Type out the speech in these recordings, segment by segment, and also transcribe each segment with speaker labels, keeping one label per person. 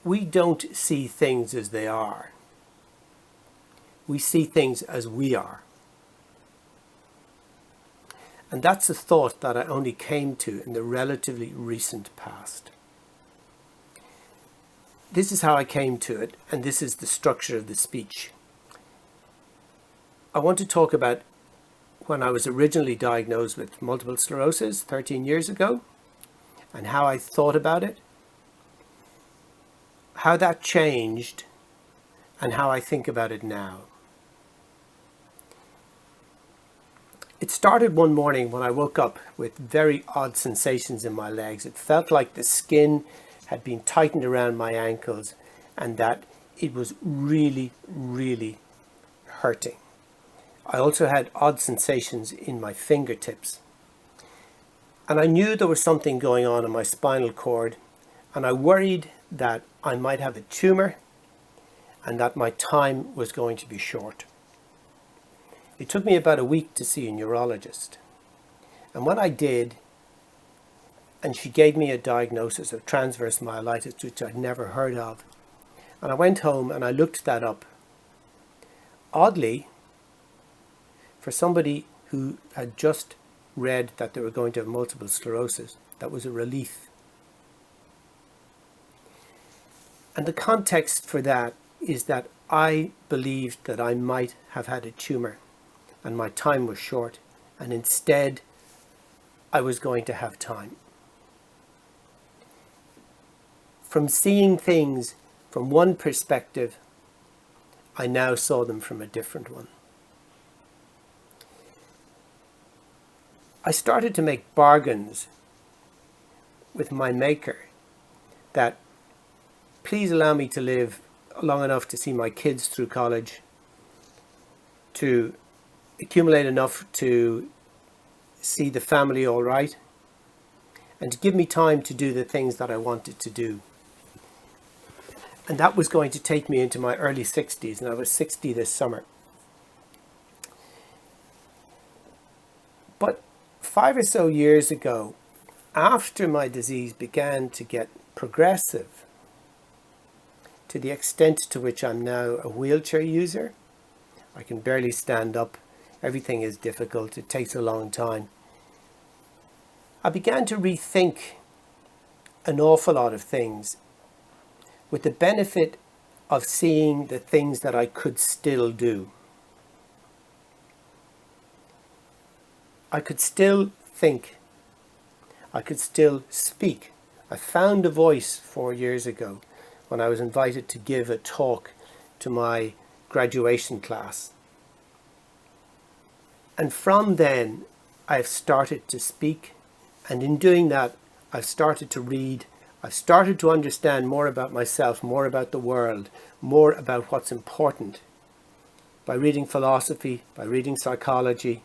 Speaker 1: we don't see things as they are. We see things as we are. And that's a thought that I only came to in the relatively recent past. This is how I came to it, and this is the structure of the speech. I want to talk about when I was originally diagnosed with multiple sclerosis 13 years ago, and how I thought about it, how that changed, and how I think about it now. It started one morning when I woke up with very odd sensations in my legs. It felt like the skin had been tightened around my ankles and that it was really, really hurting. I also had odd sensations in my fingertips. And I knew there was something going on in my spinal cord, and I worried that I might have a tumor and that my time was going to be short. It took me about a week to see a neurologist. And when I did, and she gave me a diagnosis of transverse myelitis, which I'd never heard of, and I went home and I looked that up. Oddly, for somebody who had just read that they were going to have multiple sclerosis, that was a relief. And the context for that is that I believed that I might have had a tumor and my time was short, and instead I was going to have time. From seeing things from one perspective, I now saw them from a different one. I started to make bargains with my maker that please allow me to live long enough to see my kids through college, to accumulate enough to see the family all right, and to give me time to do the things that I wanted to do. And that was going to take me into my early 60s, and I was 60 this summer. But 5 or so years ago, after my disease began to get progressive, to the extent to which I'm now a wheelchair user, I can barely stand up, everything is difficult, it takes a long time, I began to rethink an awful lot of things with the benefit of seeing the things that I could still do. I could still think. I could still speak. I found a voice 4 years ago when I was invited to give a talk to my graduation class. And from then, I've started to speak. And in doing that, I've started to read. I've started to understand more about myself, more about the world, more about what's important. By reading philosophy, by reading psychology,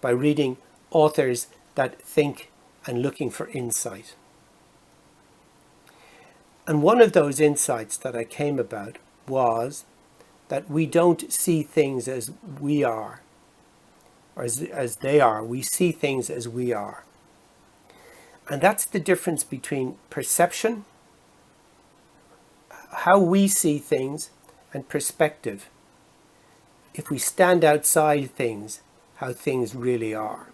Speaker 1: by reading authors that think and looking for insight. And one of those insights that I came about was that we don't see things as we are, or as they are. We see things as we are. And that's the difference between perception, how we see things, and perspective. If we stand outside things, how things really are.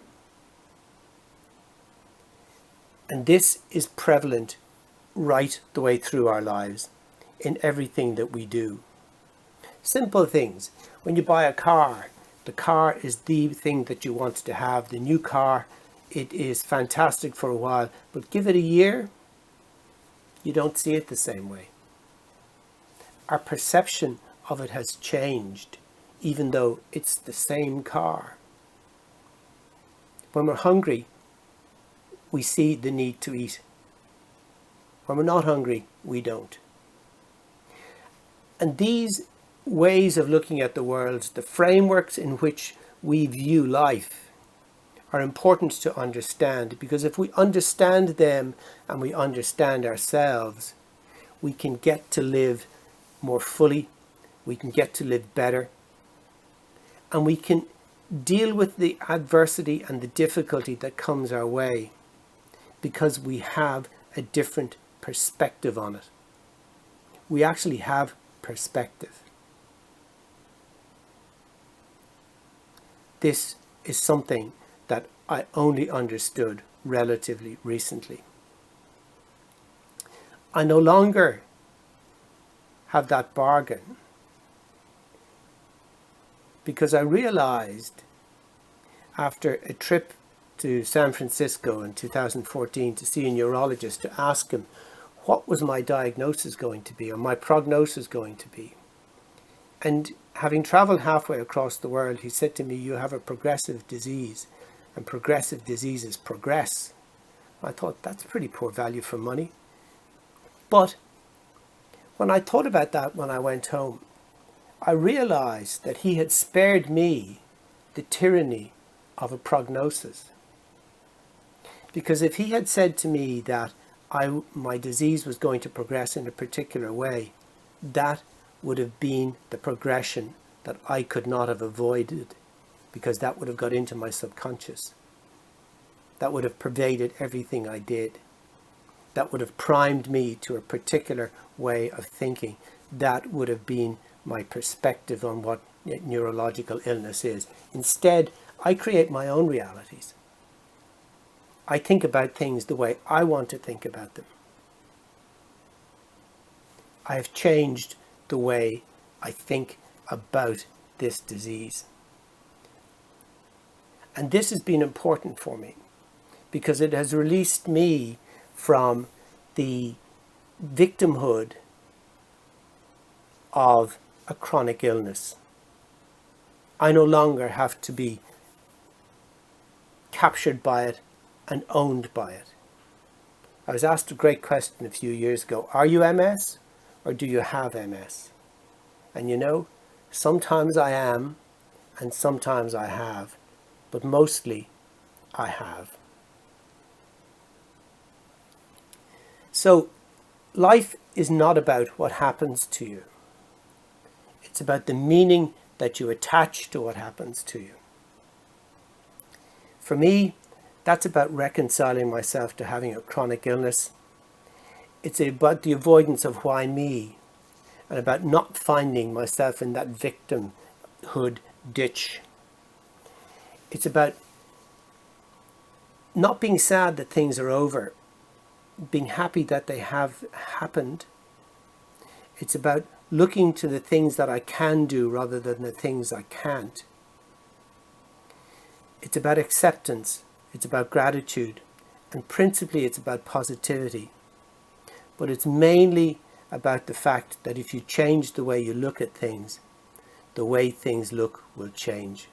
Speaker 1: And this is prevalent right the way through our lives, in everything that we do. Simple things. When you buy a car, the car is the thing that you want to have. The new car, it is fantastic for a while, but give it a year, you don't see it the same way. Our perception of it has changed, even though it's the same car. When we're hungry, we see the need to eat. When we're not hungry, we don't. And these ways of looking at the world, the frameworks in which we view life, are important to understand, because if we understand them and we understand ourselves, we can get to live more fully, we can get to live better, and we can deal with the adversity and the difficulty that comes our way because we have a different perspective on it. we actually have perspective. This is something that I only understood relatively recently. I no longer have that bargain because I realized after a trip to San Francisco in 2014 to see a neurologist to ask him what was my diagnosis going to be or my prognosis going to be. And having traveled halfway across the world, he said to me, "You have a progressive disease, and progressive diseases progress." I thought, that's pretty poor value for money. But when I thought about that when I went home, I realized that he had spared me the tyranny of a prognosis. Because if he had said to me that my disease was going to progress in a particular way, that would have been the progression that I could not have avoided, because that would have got into my subconscious. That would have pervaded everything I did. That would have primed me to a particular way of thinking. That would have been my perspective on what neurological illness is. Instead, I create my own realities. I think about things the way I want to think about them. I have changed the way I think about this disease. And this has been important for me because it has released me from the victimhood of a chronic illness. I no longer have to be captured by it and owned by it. I was asked a great question a few years ago: are you MS or do you have MS? And you know, sometimes I am and sometimes I have, but mostly I have. So life is not about what happens to you. It's about the meaning that you attach to what happens to you. For me, that's about reconciling myself to having a chronic illness. It's about the avoidance of why me, and about not finding myself in that victimhood ditch. It's about not being sad that things are over, being happy that they have happened. It's about looking to the things that I can do rather than the things I can't. It's about acceptance. It's about gratitude. And principally it's about positivity. But it's mainly about the fact that if you change the way you look at things, the way things look will change.